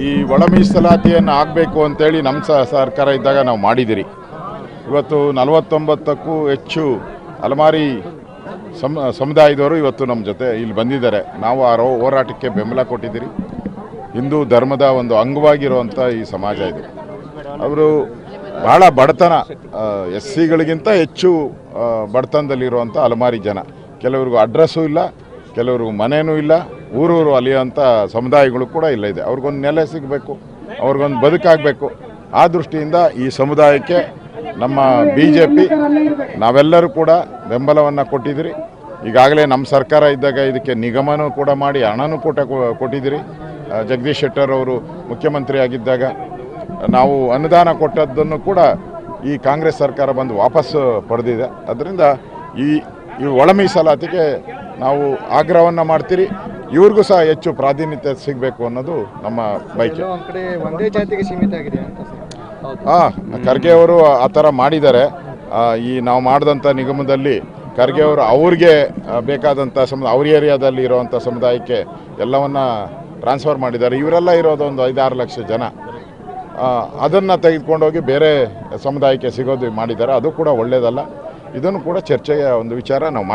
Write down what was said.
ಈ ಒಳ ಮೀಸಲಾತಿಯನ್ನು ಆಗಬೇಕು ಅಂತೇಳಿ ನಮ್ಮ ಸರ್ಕಾರ ಇದ್ದಾಗ ನಾವು ಮಾಡಿದಿರಿ. ಇವತ್ತು 49ಕ್ಕೂ ಹೆಚ್ಚು ಅಲಮಾರಿ ಸಮುದಾಯದವರು ಇವತ್ತು ನಮ್ಮ ಜೊತೆ ಇಲ್ಲಿ ಬಂದಿದ್ದಾರೆ. ನಾವು ಆ ಹೋರಾಟಕ್ಕೆ ಬೆಂಬಲ ಕೊಟ್ಟಿದ್ದೀರಿ. ಹಿಂದೂ ಧರ್ಮದ ಒಂದು ಅಂಗವಾಗಿರುವಂಥ ಈ ಸಮಾಜ ಇದು. ಅವರು ಬಹಳ ಬಡತನ, SCಗಳಿಗಿಂತ ಹೆಚ್ಚು ಬಡತನದಲ್ಲಿರುವಂಥ ಅಲಮಾರಿ ಜನ. ಕೆಲವ್ರಿಗೂ ಅಡ್ರೆಸ್ಸು ಇಲ್ಲ, ಕೆಲವ್ರಿಗೂ ಮನೆಯೂ ಇಲ್ಲ, ಊರೂರು ಅಲಿಯೋಂಥ ಸಮುದಾಯಗಳು ಕೂಡ ಇಲ್ಲ ಇದೆ. ಅವ್ರಿಗೊಂದು ನೆಲೆ ಸಿಗಬೇಕು, ಅವ್ರಿಗೊಂದು ಬದುಕಾಗಬೇಕು. ಆ ದೃಷ್ಟಿಯಿಂದ ಈ ಸಮುದಾಯಕ್ಕೆ ನಮ್ಮ BJP ನಾವೆಲ್ಲರೂ ಕೂಡ ಬೆಂಬಲವನ್ನು ಕೊಟ್ಟಿದ್ದೀರಿ. ಈಗಾಗಲೇ ನಮ್ಮ ಸರ್ಕಾರ ಇದ್ದಾಗ ಇದಕ್ಕೆ ನಿಗಮನೂ ಕೂಡ ಮಾಡಿ ಹಣನೂ ಕೊಟ್ಟಿದ್ದೀರಿ. ಜಗದೀಶ್ ಶೆಟ್ಟರ್ ಅವರು ಮುಖ್ಯಮಂತ್ರಿ ಆಗಿದ್ದಾಗ ನಾವು ಅನುದಾನ ಕೊಟ್ಟದ್ದನ್ನು ಕೂಡ ಈ ಕಾಂಗ್ರೆಸ್ ಸರ್ಕಾರ ಬಂದು ವಾಪಸ್ಸು ಪಡೆದಿದೆ. ಅದರಿಂದ ಈ ಒಳ ಮೀಸಲಾತಿಗೆ ನಾವು ಆಗ್ರಹವನ್ನು ಮಾಡ್ತೀರಿ. ಇವ್ರಿಗೂ ಸಹ ಹೆಚ್ಚು ಪ್ರಾಧಾನ್ಯತೆ ಸಿಗಬೇಕು ಅನ್ನೋದು ನಮ್ಮ ಬಯಕೆ. ಒಂದೇ ಜಾತಿಗೆ ಸೀಮಿತ ಆಗಿದೆ ಅಂತ ಖರ್ಗೆ ಅವರು ಆ ಥರ ಮಾಡಿದ್ದಾರೆ. ಈ ನಾವು ಮಾಡಿದಂಥ ನಿಗಮದಲ್ಲಿ ಖರ್ಗೆ ಅವರು ಅವ್ರಿಗೆ ಬೇಕಾದಂಥ ಅವ್ರ ಏರಿಯಾದಲ್ಲಿ ಇರೋವಂಥ ಸಮುದಾಯಕ್ಕೆ ಎಲ್ಲವನ್ನ ಟ್ರಾನ್ಸ್ಫರ್ ಮಾಡಿದ್ದಾರೆ. ಇವರೆಲ್ಲ ಇರೋದು ಒಂದು 5-6 ಲಕ್ಷ ಜನ. ಅದನ್ನು ತೆಗೆದುಕೊಂಡೋಗಿ ಬೇರೆ ಸಮುದಾಯಕ್ಕೆ ಸಿಗೋದು ಮಾಡಿದ್ದಾರೆ. ಅದು ಕೂಡ ಒಳ್ಳೆಯದಲ್ಲ. ಇದನ್ನು ಕೂಡ ಚರ್ಚೆಯ ಒಂದು ವಿಚಾರ ನಾವು